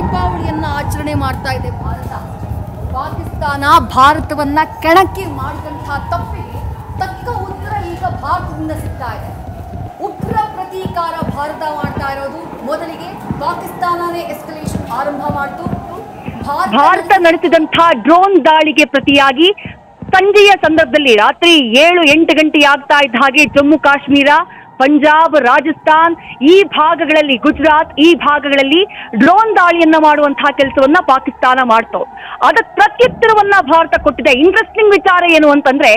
ದೀಪಾವಳಿಯನ್ನ ಆಚರಣೆ ಮಾಡ್ತಾ ಇದೆ ಭಾರತ. ಪಾಕಿಸ್ತಾನ ಭಾರತವನ್ನ ಕೆಣಕಿ ಮಾಡಿದಂತಹ ತಪ್ಪಿಗೆ ತಕ್ಕ ಉತ್ತರ ಈಗ ಭಾರತದಿಂದ ಸಿಗ್ತಾ ಇದೆ. ಉಗ್ರ ಪ್ರತೀಕಾರ ಭಾರತ ಮಾಡ್ತಾ ಇರೋದು. ಮೊದಲಿಗೆ ಪಾಕಿಸ್ತಾನನೇ ಎಸ್ಕಲೇಷನ್ ಆರಂಭ ಮಾಡಿತು. ಭಾರತ ನಡೆಸಿದಂತಹ ಡ್ರೋನ್ ದಾಳಿಗೆ ಪ್ರತಿಯಾಗಿ ಸಂಜೆಯ ಸಂದರ್ಭದಲ್ಲಿ ರಾತ್ರಿ 7-8 ಗಂಟೆ ಆಗ್ತಾ ಇದ್ದ ಹಾಗೆ ಜಮ್ಮು ಕಾಶ್ಮೀರ, ಪಂಜಾಬ್, ರಾಜಸ್ಥಾನ್ ಈ ಭಾಗಗಳಲ್ಲಿ, ಗುಜರಾತ್ ಈ ಭಾಗಗಳಲ್ಲಿ ಡ್ರೋನ್ ದಾಳಿಯನ್ನ ಮಾಡುವಂತಹ ಕೆಲಸವನ್ನ ಪಾಕಿಸ್ತಾನ ಮಾಡ್ತು. ಅದಕ್ಕೆ ಪ್ರತ್ಯುತ್ತರವನ್ನ ಭಾರತ ಕೊಟ್ಟಿದೆ. ಇಂಟ್ರೆಸ್ಟಿಂಗ್ ವಿಚಾರ ಏನು ಅಂತಂದ್ರೆ,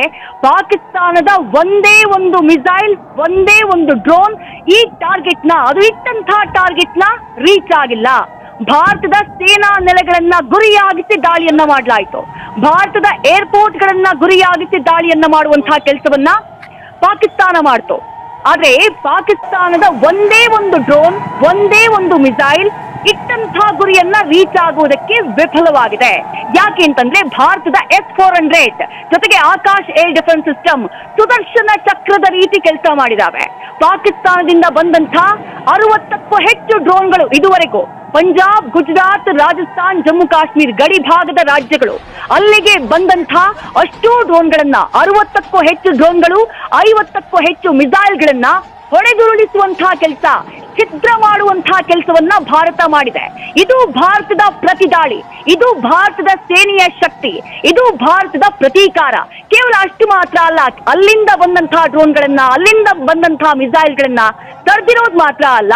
ಪಾಕಿಸ್ತಾನದ ಒಂದೇ ಒಂದು ಮಿಸೈಲ್, ಒಂದೇ ಒಂದು ಡ್ರೋನ್ ಈ ಟಾರ್ಗೆಟ್ ನ, ಅದು ಇಟ್ಟಂತಹ ಟಾರ್ಗೆಟ್ ನ ರೀಚ್ ಆಗಿಲ್ಲ. ಭಾರತದ ಸೇನಾ ನೆಲೆಗಳನ್ನ ಗುರಿಯಾಗಿಸಿ ದಾಳಿಯನ್ನ ಮಾಡಲಾಯಿತು. ಭಾರತದ ಏರ್ಪೋರ್ಟ್ ಗಳನ್ನ ಗುರಿಯಾಗಿಸಿ ದಾಳಿಯನ್ನ ಮಾಡುವಂತಹ ಕೆಲಸವನ್ನ ಪಾಕಿಸ್ತಾನ ಮಾಡ್ತು. ಆದ್ರೆ ಪಾಕಿಸ್ತಾನದ ಒಂದೇ ಒಂದು ಡ್ರೋನ್, ಒಂದೇ ಒಂದು ಮಿಸೈಲ್ ಇಟ್ಟಂತಹ ಗುರಿಯನ್ನ ರೀಚ್ ಆಗುವುದಕ್ಕೆ ವಿಫಲವಾಗಿದೆ. ಯಾಕೆ ಅಂತಂದ್ರೆ ಭಾರತದ S-400 ಜೊತೆಗೆ ಆಕಾಶ್ ಏರ್ ಡಿಫೆನ್ಸ್ ಸಿಸ್ಟಮ್ ಸುದರ್ಶನ ಚಕ್ರದ ರೀತಿ ಕೆಲಸ ಮಾಡಿದಾವೆ. ಪಾಕಿಸ್ತಾನದಿಂದ ಬಂದಂತಹ 60ಕ್ಕೂ ಹೆಚ್ಚು ಡ್ರೋನ್ಗಳು ಇದುವರೆಗೂ ಪಂಜಾಬ್, ಗುಜರಾತ್, ರಾಜಸ್ಥಾನ್, ಜಮ್ಮು ಕಾಶ್ಮೀರ ಗಡಿ ಭಾಗದ ರಾಜ್ಯಗಳು ಅಲ್ಲಿಗೆ ಬಂದಂತಹ ಅಷ್ಟೂ ಡ್ರೋನ್ಗಳನ್ನ, 60ಕ್ಕೂ ಹೆಚ್ಚು ಡ್ರೋನ್ಗಳು, 50ಕ್ಕೂ ಹೆಚ್ಚು ಮಿಸೈಲ್ಗಳನ್ನ ಹೊಡೆದುರುಳಿಸುವಂತಹ ಕೆಲಸ, ಛಿದ್ರ ಮಾಡುವಂತಹ ಕೆಲಸವನ್ನ ಭಾರತ ಮಾಡಿದೆ. ಇದು ಭಾರತದ ಪ್ರತಿದಾಳಿ, ಇದು ಭಾರತದ ಸೇನೆಯ ಶಕ್ತಿ, ಇದು ಭಾರತದ ಪ್ರತೀಕಾರ. ಕೇವಲ ಅಷ್ಟು ಮಾತ್ರ ಅಲ್ಲ, ಅಲ್ಲಿಂದ ಬಂದಂತಹ ಡ್ರೋನ್ಗಳನ್ನ, ಅಲ್ಲಿಂದ ಬಂದಂತಹ ಮಿಸೈಲ್ಗಳನ್ನ ತಡೆದಿರೋದು ಮಾತ್ರ ಅಲ್ಲ,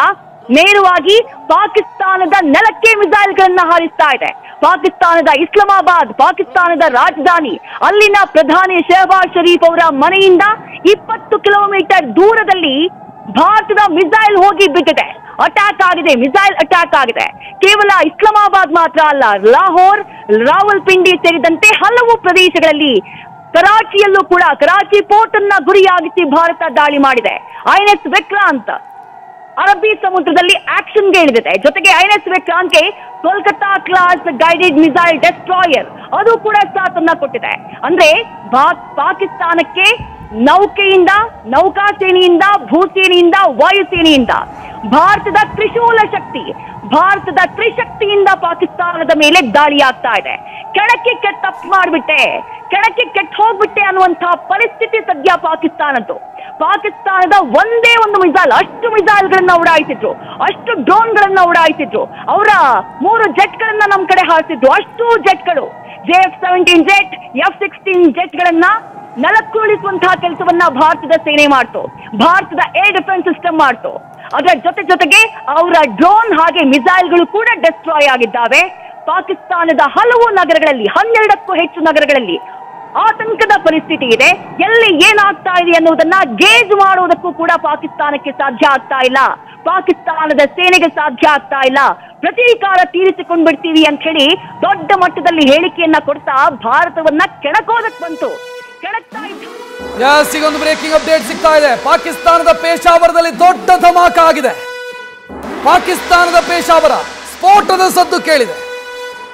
ನೇರವಾಗಿ ಪಾಕಿಸ್ತಾನದ ನೆಲಕ್ಕೆ ಮಿಸೈಲ್ಗಳನ್ನ ಹಾರಿಸ್ತಾ ಇದೆ. ಪಾಕಿಸ್ತಾನದ ಇಸ್ಲಾಮಾಬಾದ್, ಪಾಕಿಸ್ತಾನದ ರಾಜಧಾನಿ, ಅಲ್ಲಿನ ಪ್ರಧಾನಿ ಶಹಬಾಜ್ ಶರೀಫ್ ಅವರ ಮನೆಯಿಂದ 20 ಕಿಲೋಮೀಟರ್ ದೂರದಲ್ಲಿ ಭಾರತದ ಮಿಸೈಲ್ ಹೋಗಿ ಬಿದ್ದಿದೆ. ಅಟ್ಯಾಕ್ ಆಗಿದೆ, ಮಿಸೈಲ್ ಅಟ್ಯಾಕ್ ಆಗಿದೆ. ಕೇವಲ ಇಸ್ಲಾಮಾಬಾದ್ ಮಾತ್ರ ಅಲ್ಲ, ಲಾಹೋರ್, ರಾವಲ್ಪಿಂಡಿ ಸೇರಿದಂತೆ ಹಲವು ಪ್ರದೇಶಗಳಲ್ಲಿ, ಕರಾಚಿಯಲ್ಲೂ ಕೂಡ, ಕರಾಚಿ ಪೋರ್ಟ್ ಅನ್ನ ಗುರಿಯಾಗಿಸಿ ಭಾರತ ದಾಳಿ ಮಾಡಿದೆ. INS ವಿಕ್ರಾಂತ್ ಅರಬ್ಬಿ ಸಮುದ್ರದಲ್ಲಿ ಆಕ್ಷನ್ಗೆ ಇಳಿದಿದೆ. ಜೊತೆಗೆ INS ವಿಕ್ರಾಂತ್ಗೆ Kolkata class guided missile destroyer ಅದು ಕೂಡ ಸಾಥನ್ನ ಕೊಟ್ಟಿದೆ. ಅಂದ್ರೆ ಪಾಕಿಸ್ತಾನಕ್ಕೆ ನೌಕೆಯಿಂದ, ನೌಕಾ ಸೇನೆಯಿಂದ, ಭೂಸೇನೆಯಿಂದ, ವಾಯುಸೇನೆಯಿಂದ ಭಾರತದ ತ್ರಿಶೂಲ ಶಕ್ತಿ, ಭಾರತದ ತ್ರಿಶಕ್ತಿಯಿಂದ ಪಾಕಿಸ್ತಾನದ ಮೇಲೆ ದಾಳಿ ಆಗ್ತಾ ಇದೆ. ಕೆಳಕ್ಕೆ ತಪ್ಪು ಮಾಡಿಬಿಟ್ಟೆ, ಕೆಳಕ್ಕೆ ಕೆಟ್ಟ ಹೋಗ್ಬಿಟ್ಟೆ ಅನ್ನುವಂತಹ ಪರಿಸ್ಥಿತಿ ಸದ್ಯ ಪಾಕಿಸ್ತಾನದ್ದು. ಪಾಕಿಸ್ತಾನದ ಒಂದೇ ಒಂದು ಮಿಸೈಲ್, ಅಷ್ಟು ಮಿಸೈಲ್ಗಳನ್ನ ಉಡಾಯಿಸಿದ್ರು, ಅಷ್ಟು ಡ್ರೋನ್ಗಳನ್ನ ಉಡಾಯಿಸಿದ್ರು, ಅವರ 3 ಜೆಟ್ಗಳನ್ನ ನಮ್ಮ ಕಡೆ ಹಾರಿಸಿದ್ರು. ಅಷ್ಟು ಜೆಟ್ಗಳು, JF-17 ಜೆಟ್, F-16 ಜೆಟ್ಗಳನ್ನ ನೆಲಕ್ಕುರುಳಿಸುವಂತಹ ಕೆಲಸವನ್ನ ಭಾರತದ ಸೇನೆ ಮಾಡ್ತು, ಭಾರತದ ಏರ್ ಡಿಫೆನ್ಸ್ ಸಿಸ್ಟಮ್ ಮಾಡ್ತು. ಅದರ ಜೊತೆಗೆ ಅವರ ಡ್ರೋನ್ ಹಾಗೆ ಮಿಸೈಲ್ಗಳು ಕೂಡ ಡೆಸ್ಟ್ರಾಯ್ ಆಗಿದ್ದಾವೆ. ಪಾಕಿಸ್ತಾನದ ಹಲವು ನಗರಗಳಲ್ಲಿ, 12ಕ್ಕೂ ಹೆಚ್ಚು ನಗರಗಳಲ್ಲಿ ಆತಂಕದ ಪರಿಸ್ಥಿತಿ ಇದೆ. ಎಲ್ಲಿ ಏನಾಗ್ತಾ ಇದೆ ಅನ್ನೋದನ್ನ ಗೇಜ್ ಮಾಡುವುದಕ್ಕೂ ಕೂಡ ಪಾಕಿಸ್ತಾನಕ್ಕೆ ಸಾಧ್ಯ ಆಗ್ತಾ ಇಲ್ಲ, ಪಾಕಿಸ್ತಾನದ ಸೇನೆಗೆ ಸಾಧ್ಯ ಆಗ್ತಾ ಇಲ್ಲ. ಪ್ರತೀಕಾರ ತೀರಿಸಿಕೊಂಡ್ ಬಿಡ್ತೀವಿ ಅಂತ ಹೇಳಿ ದೊಡ್ಡ ಮಟ್ಟದಲ್ಲಿ ಹೇಳಿಕೆಯನ್ನ ಕೊಡ್ತಾ ಭಾರತವನ್ನ ಕೆಣಕೋದಕ್ಕೆ ಬಂತು, ಕೆಣಕ್ತಾ ಇತ್ತು. ಒಂದು ಬ್ರೇಕಿಂಗ್ ಅಪ್ಡೇಟ್ ಸಿಗ್ತಾ ಇದೆ. ಪಾಕಿಸ್ತಾನದ ಪೇಶಾವರದಲ್ಲಿ ದೊಡ್ಡ ಧಮಾಕ ಆಗಿದೆ. ಪಾಕಿಸ್ತಾನದ ಪೇಶಾವರ ಸ್ಫೋಟದ ಸದ್ದು ಕೇಳಿದೆ.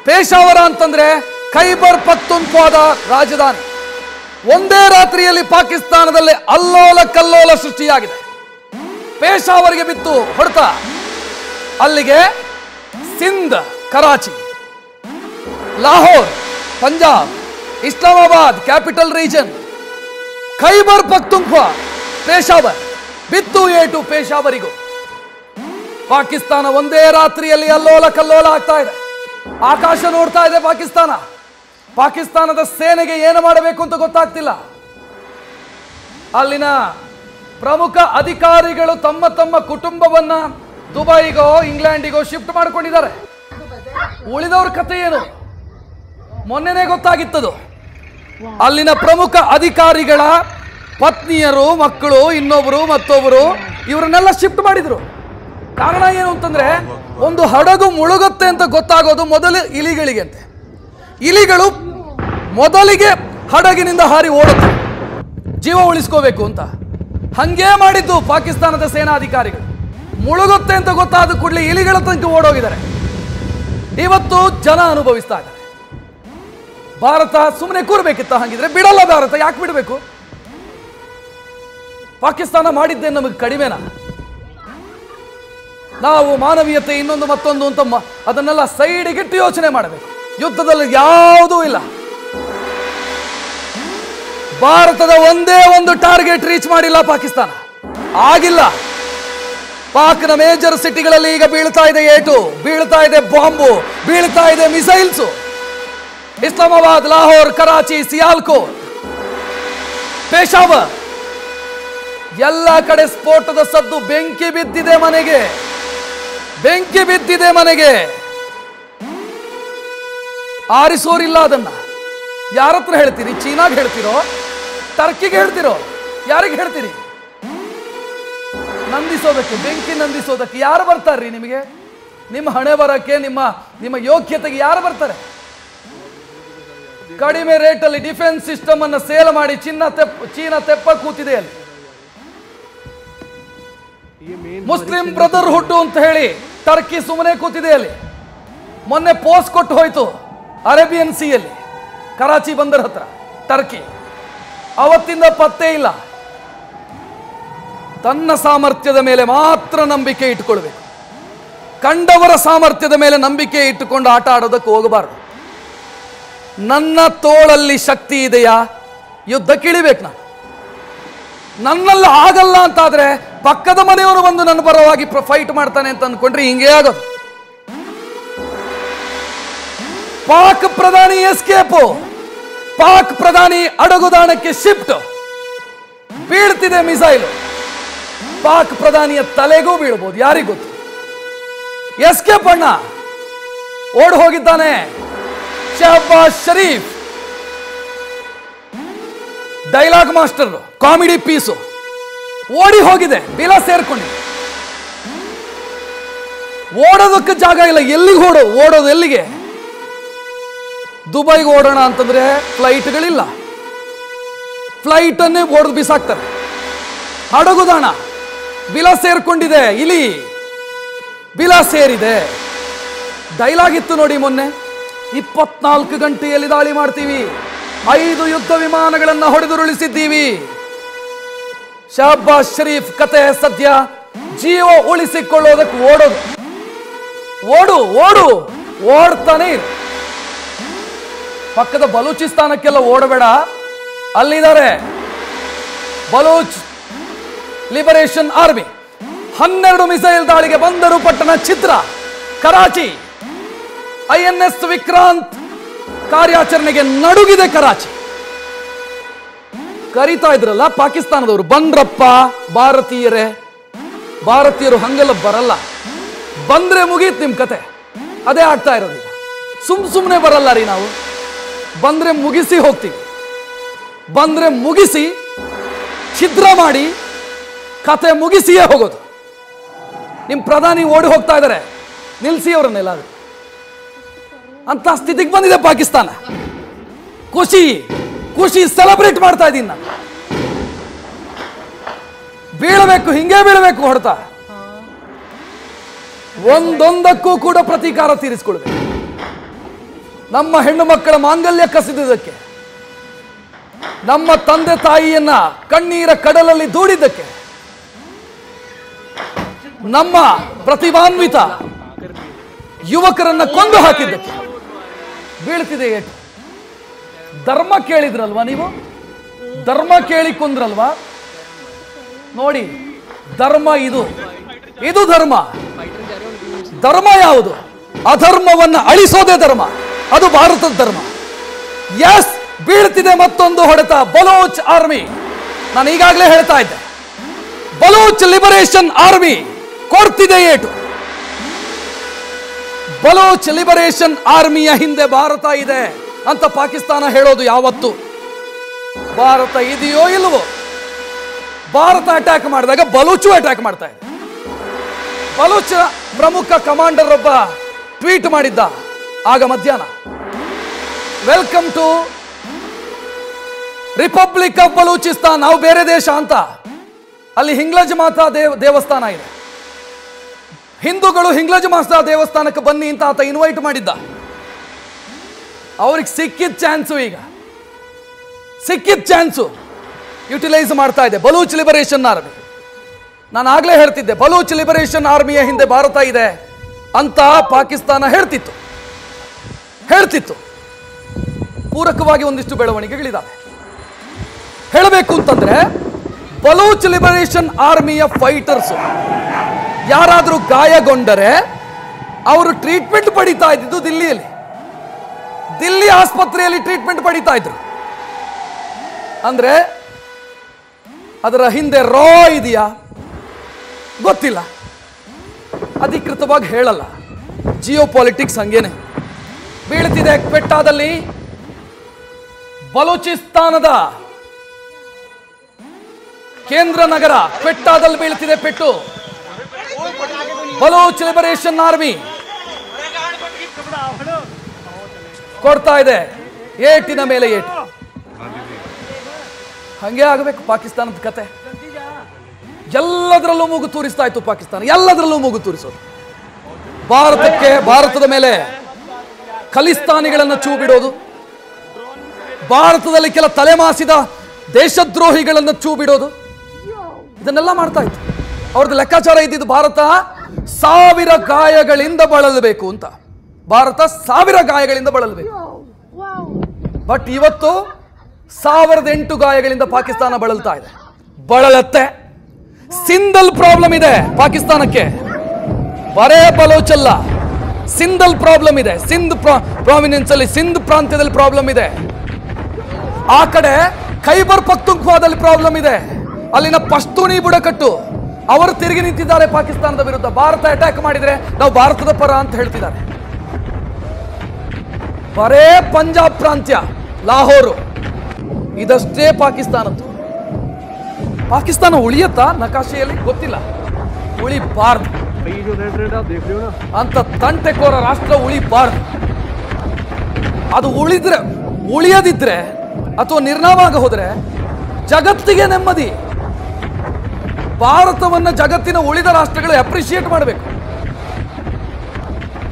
ಪೇಶಾವರ ಅಂತಂದ್ರೆ ಖೈಬರ್ ಪಖ್ತೂನ್ಖ್ವಾದ ರಾಜಧಾನಿ. ಒಂದೇ ರಾತ್ರಿಯಲ್ಲಿ ಪಾಕಿಸ್ತಾನದಲ್ಲಿ ಅಲ್ಲೋಲ ಕಲ್ಲೋಲ ಸೃಷ್ಟಿಯಾಗಿದೆ. ಪೇಶಾವರ್ಗೆ ಬಿತ್ತು ಹೊಡೆತ. ಅಲ್ಲಿಗೆ ಸಿಂಧ್, ಕರಾಚಿ, ಲಾಹೋರ್, ಪಂಜಾಬ್, ಇಸ್ಲಾಮಾಬಾದ್ ಕ್ಯಾಪಿಟಲ್ ರೀಜನ್, ಖೈಬರ್ ಪಖ್ತೂನ್ಖ್ವಾ, ಪೇಶಾವರ್ ಬಿತ್ತು ಏಟು ಪೇಶಾವರಿಗೂ. ಪಾಕಿಸ್ತಾನ ಒಂದೇ ರಾತ್ರಿಯಲ್ಲಿ ಅಲ್ಲೋಲ ಕಲ್ಲೋಲ ಆಗ್ತಾ ಇದೆ. ಆಕಾಶ ನೋಡ್ತಾ ಇದೆ ಪಾಕಿಸ್ತಾನ. ಪಾಕಿಸ್ತಾನದ ಸೇನೆಗೆ ಏನು ಮಾಡಬೇಕು ಅಂತ ಗೊತ್ತಾಗ್ತಿಲ್ಲ. ಅಲ್ಲಿನ ಪ್ರಮುಖ ಅಧಿಕಾರಿಗಳು ತಮ್ಮ ತಮ್ಮ ಕುಟುಂಬವನ್ನ ದುಬೈಗೋ ಇಂಗ್ಲೆಂಡಿಗೋ ಶಿಫ್ಟ್ ಮಾಡ್ಕೊಂಡಿದ್ದಾರೆ. ಉಳಿದವ್ರ ಕಥೆ ಏನು ಮೊನ್ನೆನೇ ಗೊತ್ತಾಗಿತ್ತದು. ಅಲ್ಲಿನ ಪ್ರಮುಖ ಅಧಿಕಾರಿಗಳ ಪತ್ನಿಯರು, ಮಕ್ಕಳು, ಇನ್ನೊಬ್ರು ಮತ್ತೊಬ್ಬರು ಇವರನ್ನೆಲ್ಲ ಶಿಫ್ಟ್ ಮಾಡಿದ್ರು. ಕಾರಣ ಏನು ಅಂತಂದ್ರೆ, ಒಂದು ಹಡಗು ಮುಳುಗುತ್ತೆ ಅಂತ ಗೊತ್ತಾಗೋದು ಮೊದಲು ಇಲಿಗಳಿಗೆ ಅಂತೆ. ಇಲಿಗಳು ಮೊದಲಿಗೆ ಹಡಗಿನಿಂದ ಹಾರಿ ಓಡುತ್ತೆ ಜೀವ ಉಳಿಸ್ಕೋಬೇಕು ಅಂತ. ಹಂಗೇ ಮಾಡಿದ್ದು ಪಾಕಿಸ್ತಾನದ ಸೇನಾಧಿಕಾರಿಗಳು. ಮುಳುಗುತ್ತೆ ಅಂತ ಗೊತ್ತಾದ ಕೂಡಲೇ ಇಲಿಗಳ ತನಕ ಓಡೋಗಿದ್ದಾರೆ. ಇವತ್ತು ಜನ ಅನುಭವಿಸ್ತಾ ಇದ್ದಾರೆ. ಭಾರತ ಸುಮ್ಮನೆ ಕೂರ್ಬೇಕಿತ್ತ? ಹಂಗಿದ್ರೆ ಬಿಡಲ್ಲ ಭಾರತ, ಯಾಕೆ ಬಿಡಬೇಕು? ಪಾಕಿಸ್ತಾನ ಮಾಡಿದ್ದೇ ನಮಗೆ ಕಡಿಮೆನಾ? ನಾವು ಮಾನವೀಯತೆ ಇನ್ನೊಂದು ಮತ್ತೊಂದು ಅಂತ ಅದನ್ನೆಲ್ಲ ಸೈಡಿಗಿಟ್ಟು ಯೋಚನೆ ಮಾಡಬೇಕು. ಯುದ್ಧದಲ್ಲಿ ಯಾವುದೂ ಇಲ್ಲ. ಭಾರತದ ಒಂದೇ ಒಂದು ಟಾರ್ಗೆಟ್ ರೀಚ್ ಮಾಡಿಲ್ಲ ಪಾಕಿಸ್ತಾನ, ಆಗಿಲ್ಲ. ಪಾಕ್ನ ಮೇಜರ್ ಸಿಟಿಗಳಲ್ಲಿ ಈಗ ಬೀಳ್ತಾ ಇದೆ ಏಟು, ಬೀಳ್ತಾ ಇದೆ ಬಾಂಬು, ಬೀಳ್ತಾ ಇದೆ ಮಿಸೈಲ್ಸು. ಇಸ್ಲಾಮಾಬಾದ್, ಲಾಹೋರ್, ಕರಾಚಿ, ಸಿಯಾಲ್ಕೋಟ್, ಪೇಶಾವರ್ ಎಲ್ಲ ಕಡೆ ಸ್ಫೋಟದ ಸದ್ದು. ಬೆಂಕಿ ಬಿದ್ದಿದೆ ಮನೆಗೆ, ಬೆಂಕಿ ಬಿದ್ದಿದೆ ಮನೆಗೆ. ಆರಿಸೋರಿಲ್ಲ ಅದನ್ನ. ಯಾರತ್ರ ಹೇಳ್ತೀರಿ? ಚೀನಾಗ್ ಹೇಳ್ತಿರೋ, ಟರ್ಕಿಗೆ ಹೇಳ್ತಿರೋ, ಯಾರಿಗೆ ಹೇಳ್ತೀರಿ? ನಂದಿಸೋದಕ್ಕೆ, ಬೆಂಕಿ ನಂದಿಸೋದಕ್ಕೆ ಯಾರು ಬರ್ತಾರ್ರಿ ನಿಮಗೆ? ನಿಮ್ಮ ಹಣೆ ಬರಕ್ಕೆ, ನಿಮ್ಮ ಯೋಗ್ಯತೆಗೆ ಯಾರು ಬರ್ತಾರೆ? ಕಡಿಮೆ ರೇಟಲ್ಲಿ ಡಿಫೆನ್ಸ್ ಸಿಸ್ಟಮ್ ಅನ್ನು ಸೇಲ್ ಮಾಡಿ ಚೀನಾ ತೆಪ್ಪ ಕೂತಿದೆ ಅಲ್ಲಿ. ಮುಸ್ಲಿಂ ಬ್ರದರ್ಹುಡ್ ಅಂತ ಹೇಳಿ ಟರ್ಕಿ ಸುಮ್ಮನೆ ಕೂತಿದೆ ಅಲ್ಲಿ. ಮೊನ್ನೆ ಪೋಸ್ಟ್ ಕೊಟ್ಟು ಹೋಯ್ತು ಅರೇಬಿಯನ್ ಸಿಯಲ್ಲಿ, ಕರಾಚಿ ಬಂದರ್ ಹತ್ರ ಟರ್ಕಿ. ಅವತ್ತಿಂದ ಪತ್ತೆ ಇಲ್ಲ. ತನ್ನ ಸಾಮರ್ಥ್ಯದ ಮೇಲೆ ಮಾತ್ರ ನಂಬಿಕೆ ಇಟ್ಟುಕೊಳ್ಬೇಕು. ಕಂಡವರ ಸಾಮರ್ಥ್ಯದ ಮೇಲೆ ನಂಬಿಕೆ ಇಟ್ಟುಕೊಂಡು ಆಟ ಆಡೋದಕ್ಕೆ ಹೋಗಬಾರದು. ನನ್ನ ತೋಳಲ್ಲಿ ಶಕ್ತಿ ಇದೆಯಾ, ಯುದ್ಧಕ್ಕಿಳಿಬೇಕು ನಾನು. ನನ್ನಲ್ಲಿ ಆಗಲ್ಲ ಅಂತಾದ್ರೆ ಪಕ್ಕದ ಮನೆಯವನು ಬಂದು ನನ್ನ ಪರವಾಗಿ ಫೈಟ್ ಮಾಡ್ತಾನೆ ಅಂತ ಅನ್ಕೊಂಡ್ರೆ ಹಿಂಗೆ ಆಗೋದು. ಪಾಕ್ ಪ್ರಧಾನಿ ಎಸ್ಕೇಪ್, ಪಾಕ್ ಪ್ರಧಾನಿ ಅಡಗುದಾಣಕ್ಕೆ ಶಿಫ್ಟ್. ಬೀಳ್ತಿದೆ ಮಿಸೈಲ್, ಪಾಕ್ ಪ್ರಧಾನಿಯ ತಲೆಗೂ ಬೀಳ್ಬೋದು, ಯಾರಿಗೂ ಗೊತ್ತು. ಎಸ್ಕೇಪ್ ಅಣ್ಣ ಓಡ್ ಹೋಗಿದ್ದಾನೆ. Shahbaz Sharif dialogue master, comedy piece, ಓಡಿ ಹೋಗಿದೆ, ಬಿಲ ಸೇರ್ಕೊಂಡಿದೆ. ಓಡೋದಕ್ಕೆ ಜಾಗ ಇಲ್ಲ. ಎಲ್ಲಿಗೆ ಓಡೋದು ಎಲ್ಲಿಗೆ? ದುಬೈಗೆ ಓಡೋಣ ಅಂತಂದ್ರೆ ಫ್ಲೈಟ್ಗಳಿಲ್ಲ, ಫ್ಲೈಟ್ ಅನ್ನೇ ಓಡೋದು ಬಿಸಾಕ್ತಾರೆ. ಹಡಗುದಾಣ ಬಿಲ ಸೇರ್ಕೊಂಡಿದೆ, ಇಲಿ ಬಿಲ ಸೇರಿದೆ. ಡೈಲಾಗ್ ಇತ್ತು ನೋಡಿ ಮೊನ್ನೆ, 24 ಗಂಟೆಯಲ್ಲಿ ದಾಳಿ ಮಾಡ್ತೀವಿ, 5 ಯುದ್ಧ ವಿಮಾನಗಳನ್ನು ಹೊಡೆದುರುಳಿಸಿದ್ದೀವಿ. ಶಹಬಾಜ್ ಶರೀಫ್ ಕತೆ ಸದ್ಯ ಜೀವ ಉಳಿಸಿಕೊಳ್ಳೋದಕ್ಕೆ ಓಡೋದು. ಓಡ್ತಾನೆ. ಪಕ್ಕದ ಬಲೂಚಿಸ್ತಾನಕ್ಕೆಲ್ಲ ಓಡಬೇಡ, ಅಲ್ಲಿದ್ದಾರೆ ಬಲೂಚ್ ಲಿಬರೇಷನ್ ಆರ್ಮಿ. 12 ಮಿಸೈಲ್ ದಾಳಿಗೆ ಬಂದರು ಪಟ್ಟಣ ಛಿದ್ರ. ಕರಾಚಿ INS ವಿಕ್ರಾಂತ್ ಕಾರ್ಯಾಚರಣೆಗೆ ನಡುಗಿದೆ ಕರಾಚಿ. ಕರೀತಾ ಇದ್ರಲ್ಲ ಪಾಕಿಸ್ತಾನದವರು, ಬಂದ್ರಪ್ಪ ಭಾರತೀಯರು ಹಂಗೆಲ್ಲ ಬರಲ್ಲ. ಬಂದ್ರೆ ಮುಗೀತು ನಿಮ್ ಕತೆ. ಅದೇ ಆಗ್ತಾ ಇರೋದು ಈಗ. ಸುಮ್ಮನೆ ಬರಲ್ಲ ರೀ ನಾವು. ಬಂದ್ರೆ ಮುಗಿಸಿ ಹೋಗ್ತೀವಿ. ಬಂದ್ರೆ ಮುಗಿಸಿ ಛಿದ್ರ ಮಾಡಿ ಕತೆ ಮುಗಿಸಿಯೇ ಹೋಗೋದು. ನಿಮ್ ಪ್ರಧಾನಿ ಓಡಿ ಹೋಗ್ತಾ ಇದ್ದಾರೆ, ನಿಲ್ಸಿ ಅವರನ್ನೆಲ್ಲಾದ್ರೂ ಅಂತ ಸ್ಥಿತಿಗೆ ಬಂದಿದೆ ಪಾಕಿಸ್ತಾನ. ಖುಷಿ ಸೆಲೆಬ್ರೇಟ್ ಮಾಡ್ತಾ ಇದ್ದೀನಿ ನಾನು. ಬೀಳಬೇಕು, ಹಿಂಗೆ ಬೀಳಬೇಕು ಹೊಡೆತ. ಒಂದೊಂದಕ್ಕೂ ಕೂಡ ಪ್ರತೀಕಾರ ತೀರಿಸಿಕೊಳ್ಬೇಕು. ನಮ್ಮ ಹೆಣ್ಣು ಮಕ್ಕಳ ಮಾಂಗಲ್ಯ ಕಸಿದುದಕ್ಕೆ, ನಮ್ಮ ತಂದೆ ತಾಯಿಯನ್ನ ಕಣ್ಣೀರ ಕಡಲಲ್ಲಿ ದೂಡಿದ್ದಕ್ಕೆ, ನಮ್ಮ ಪ್ರತಿಭಾನ್ವಿತ ಯುವಕರನ್ನ ಕೊಂದು ಹಾಕಿದ್ದಕ್ಕೆ ಬೀಳ್ತಿದೆ ಏಟು. ಧರ್ಮ ಕೇಳಿದ್ರಲ್ವಾ ನೀವು? ಧರ್ಮ ಕೇಳಿ ಕೊಂದ್ರಲ್ವಾ? ನೋಡಿ, ಧರ್ಮ ಇದು ಧರ್ಮ. ಧರ್ಮ ಯಾವುದು? ಅಧರ್ಮವನ್ನ ಅಳಿಸೋದೇ ಧರ್ಮ. ಅದು ಭಾರತದ ಧರ್ಮ. ಎಸ್, ಬೀಳ್ತಿದೆ ಮತ್ತೊಂದು ಹೊಡೆತ. ಬಲೂಚ್ ಆರ್ಮಿ, ನಾನು ಈಗಾಗಲೇ ಹೇಳ್ತಾ ಇದ್ದೆ, ಬಲೂಚ್ ಲಿಬರೇಷನ್ ಆರ್ಮಿ ಕೊಡ್ತಿದೆ ಏಟು. ಬಲೂಚ್ ಲಿಬರೇಷನ್ ಆರ್ಮಿಯ ಹಿಂದೆ ಭಾರತ ಇದೆ ಅಂತ ಪಾಕಿಸ್ತಾನ ಹೇಳೋದು ಯಾವತ್ತು? ಭಾರತ ಇದೆಯೋ ಇಲ್ವೋ? ಭಾರತ ಅಟ್ಯಾಕ್ ಮಾಡಿದಾಗ ಬಲೂಚು ಅಟ್ಯಾಕ್ ಮಾಡ್ತಾ ಇದೆ. ಬಲೂಚ್ ಪ್ರಮುಖ ಕಮಾಂಡರ್ ಒಬ್ಬ ಟ್ವೀಟ್ ಮಾಡಿದ್ದ ಆಗ ಮಧ್ಯಾಹ್ನ, welcome to republic of Balochistan. ನಾವು ಬೇರೆ ದೇಶ ಅಂತ. ಅಲ್ಲಿ ಹಿಂಗ್ಲಜ್ ಮಾತಾ ದೇವಸ್ಥಾನ ಇದೆ. ಹಿಂದೂಗಳು ಹಿಂಗ್ಲಜ್ ಮಾತಾ ದೇವಸ್ಥಾನಕ್ಕೆ ಬನ್ನಿ ಅಂತ ಆತ ಇನ್ವೈಟ್ ಮಾಡಿದ್ದ. ಅವ್ರಿಗೆ ಸಿಕ್ಕಿದ ಚಾನ್ಸು ಯುಟಿಲೈಸ್ ಮಾಡ್ತಾ ಇದೆ ಬಲೂಚ್ ಲಿಬರೇಷನ್ ಆರ್ಮಿ. ನಾನು ಆಗ್ಲೇ ಹೇಳ್ತಿದ್ದೆ, ಬಲೂಚ್ ಲಿಬರೇಷನ್ ಆರ್ಮಿಯ ಹಿಂದೆ ಭಾರತ ಇದೆ ಅಂತ ಪಾಕಿಸ್ತಾನ ಹೇಳ್ತಿತ್ತು. ಪೂರಕವಾಗಿ ಒಂದಿಷ್ಟು ಬೆಳವಣಿಗೆಗಳಿದ್ದಾವೆ. ಹೇಳಬೇಕು ಅಂತಂದ್ರೆ, ಬಲೂಚ್ ಲಿಬರೇಷನ್ ಆರ್ಮಿಯ ಫೈಟರ್ಸ್ ಯಾರಾದರೂ ಗಾಯಗೊಂಡರೆ ಅವರು ಟ್ರೀಟ್ಮೆಂಟ್ ಪಡಿತಾ ಇದ್ದಿದ್ದು ದಿಲ್ಲಿಯಲ್ಲಿ, ದಿಲ್ಲಿ ಆಸ್ಪತ್ರೆಯಲ್ಲಿ ಟ್ರೀಟ್ಮೆಂಟ್ ಪಡಿತಾ ಇದ್ರು. ಅಂದ್ರೆ ಅದರ ಹಿಂದೆ ರಾ ಇದೆಯಾ ಗೊತ್ತಿಲ್ಲ, ಅಧಿಕೃತವಾಗಿ ಹೇಳಲ್ಲ. ಜಿಯೋ ಪಾಲಿಟಿಕ್ಸ್ ಹಂಗೇನೆ ಬೀಳ್ತಿದೆ. ಕ್ವೆಟ್ಟಾದಲ್ಲಿ ಬಲೂಚಿಸ್ತಾನದ ಕೇಂದ್ರ ನಗರ ಕ್ವೆಟ್ಟಾದಲ್ಲಿ ಬೀಳ್ತಿದೆ ಪೆಟ್ಟು. ಬಲೂಚ್ ಲಿಬರೇಷನ್ ಆರ್ಮಿ ಕೊಡ್ತಾ ಇದೆ ಏಟಿನ ಮೇಲೆ ಏಟು. ಹಂಗೆ ಆಗಬೇಕು ಪಾಕಿಸ್ತಾನದ ಕತೆ. ಎಲ್ಲದರಲ್ಲೂ ಮೂಗು ತೂರಿಸ್ತಾ ಇತ್ತು ಪಾಕಿಸ್ತಾನ, ಎಲ್ಲದರಲ್ಲೂ ಮೂಗು ತೂರಿಸೋದು. ಭಾರತದ ಮೇಲೆ ಖಲಿಸ್ತಾನಿಗಳನ್ನು ಚೂ ಬಿಡೋದು, ಭಾರತದಲ್ಲಿ ಕೆಲ ತಲೆಮಾಸಿದ ದೇಶದ್ರೋಹಿಗಳನ್ನು ಚೂ ಬಿಡೋದು, ಇದನ್ನೆಲ್ಲ ಮಾಡ್ತಾ ಇತ್ತು. ಅವ್ರದ್ದು ಲೆಕ್ಕಾಚಾರ ಇದ್ದಿದ್ದು ಭಾರತ 1000 ಗಾಯಗಳಿಂದ ಬಳಲಬೇಕು ಅಂತ. ಭಾರತ 1000 ಗಾಯಗಳಿಂದ ಬಳಲಬೇಕು. ಬಟ್ ಇವತ್ತು 1008 ಗಾಯಗಳಿಂದ ಪಾಕಿಸ್ತಾನ ಬಳಲ್ತಾ ಇದೆ. ಬಳಲತ್ತೆ. ಸಿಂಧಲ್ ಪ್ರಾಬ್ಲಮ್ ಇದೆ ಪಾಕಿಸ್ತಾನಕ್ಕೆ, ಬರೇ ಬಲೋಚಲ್ಲ, ಸಿಂಧಲ್ ಪ್ರಾಬ್ಲಮ್ ಇದೆ. ಸಿಂಧ್ ಪ್ರಾವಿನೆನ್ಸ್ ಅಲ್ಲಿ, ಸಿಂಧ್ ಪ್ರಾಂತ್ಯದಲ್ಲಿ ಪ್ರಾಬ್ಲಮ್ ಇದೆ. ಆ ಕಡೆ ಖೈಬರ್ ಪಖ್ತೂನ್ಖ್ವಾದಲ್ಲಿ ಪ್ರಾಬ್ಲಮ್ ಇದೆ. ಅಲ್ಲಿನ ಪಶ್ತೂನಿ ಬುಡಕಟ್ಟು ಅವರು ತಿರುಗಿ ನಿಂತಿದ್ದಾರೆ ಪಾಕಿಸ್ತಾನದ ವಿರುದ್ಧ. ಭಾರತ ಅಟ್ಯಾಕ್ ಮಾಡಿದ್ರೆ ನಾವು ಭಾರತದ ಪರ ಅಂತ ಹೇಳ್ತಿದ್ದಾರೆ. ಬರೇ ಪಂಜಾಬ್ ಪ್ರಾಂತ್ಯ, ಲಾಹೋರು, ಇದಷ್ಟೇ ಪಾಕಿಸ್ತಾನದ್ದು. ಪಾಕಿಸ್ತಾನ ಉಳಿಯತ್ತಾ ನಕಾಶೆಯಲ್ಲಿ ಗೊತ್ತಿಲ್ಲ, ಉಳಿಬಾರ್ದು ಅಂತ ತಂಟೆಕೋರ ರಾಷ್ಟ್ರ ಉಳಿಬಾರ್ದು. ಅದು ಉಳಿಯದಿದ್ರೆ ಅಥವಾ ನಿರ್ನಾಮ ಆಗ ಹೋದ್ರೆ ಜಗತ್ತಿಗೆ ನೆಮ್ಮದಿ. ಭಾರತವನ್ನ ಜಗತ್ತಿನ ಉಳಿದ ರಾಷ್ಟ್ರಗಳು ಅಪ್ರಿಶಿಯೇಟ್ ಮಾಡಬೇಕು.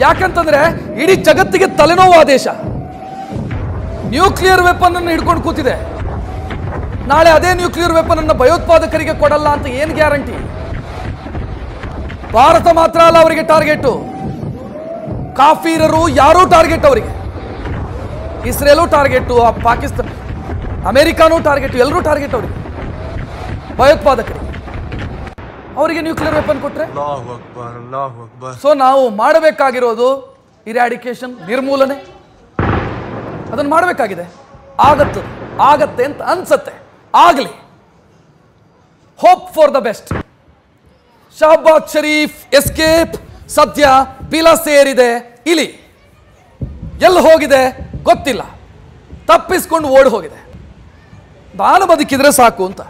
ಯಾಕಂತಂದ್ರೆ ಇಡೀ ಜಗತ್ತಿಗೆ ತಲೆನೋವು ದೇಶ. ನ್ಯೂಕ್ಲಿಯರ್ ವೆಪನ್ ಅನ್ನು ಹಿಡ್ಕೊಂಡು ಕೂತಿದೆ. ನಾಳೆ ಅದೇ ನ್ಯೂಕ್ಲಿಯರ್ ವೆಪನ್ ಅನ್ನು ಭಯೋತ್ಪಾದಕರಿಗೆ ಕೊಡಲ್ಲ ಅಂತ ಏನು ಗ್ಯಾರಂಟಿ? ಭಾರತ ಮಾತ್ರ ಅಲ್ಲ ಅವರಿಗೆ ಟಾರ್ಗೆಟ್, ಕಾಫಿರರು ಯಾರೂ ಟಾರ್ಗೆಟ್ ಅವರಿಗೆ. ಇಸ್ರೇಲು ಟಾರ್ಗೆಟ್, ಪಾಕಿಸ್ತಾನ, ಅಮೆರಿಕಾನೂ ಟಾರ್ಗೆಟ್, ಎಲ್ಲರೂ ಟಾರ್ಗೆಟ್ ಅವರಿಗೆ, ಭಯೋತ್ಪಾದಕರಿಗೆ. ಅವರಿಗೆ ನ್ಯೂಕ್ಲಿಯರ್ ವೆಪನ್ ಕೊಟ್ರೆ ಸೊ ನಾವು ಮಾಡಬೇಕಾಗಿರೋದು ಇರಾಡಿಕೇಶನ್, ನಿರ್ಮೂಲನೆ. ಅದನ್ನು ಮಾಡಬೇಕಾಗಿದೆ. ಆಗತ್ತೆ ಅಂತ ಅನ್ಸತ್ತೆ. ಆಗಲಿ. Hope for the best. Shahbaz Sharif escape ಸದ್ಯ ಬಿಲ ಸೇರಿದೆ. ಇಲಿ ಎಲ್ಲಿ ಹೋಗಿದೆ ಗೊತ್ತಿಲ್ಲ, ತಪ್ಪಿಸ್ಕೊಂಡು ಓಡಿ ಹೋಗಿದೆ. ನಾನು ಬದುಕಿದ್ರೆ ಸಾಕು ಅಂತ.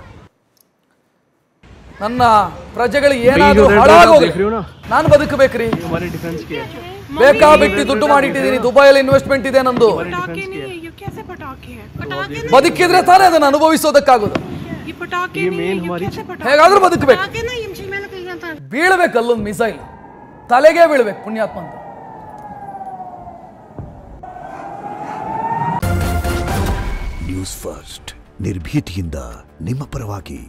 ನನ್ನ ಪ್ರಜೆಗಳು ಏನಾದರೂ ಹಾಳಾಗೋಗ್ಲಿ, ನಾನು ಬದುಕಬೇಕ್ರಿ. ಬೇಕಾಬಿಟ್ಟು ದುಡ್ಡು ಮಾಡಿಟ್ಟಿದ್ದೀನಿ, ದುಬೈಯಲ್ಲಿ ಇನ್ವೆಸ್ಟ್ಮೆಂಟ್ ಇದೆ ನಂದು. ಬದುಕಿದ್ರೆ ತಾನೇ ಅದನ್ನು ಅನುಭವಿಸೋದಕ್ಕಾಗೋದು. ಹೇಗಾದ್ರೂ ಬದುಕಬೇಕು. ಬೀಳ್ಬೇಕು ಅಲ್ಲೊಂದು ಮಿಸೈಲ್, ತಲೆಗೆ ಬೀಳ್ಬೇಕು ಪುಣ್ಯಾತ್ಮ ಅಂತ. ನ್ಯೂಸ್ ಫಸ್ಟ್, ನಿರ್ಭೀತಿಯಿಂದ ನಿಮ್ಮ ಪರವಾಗಿ.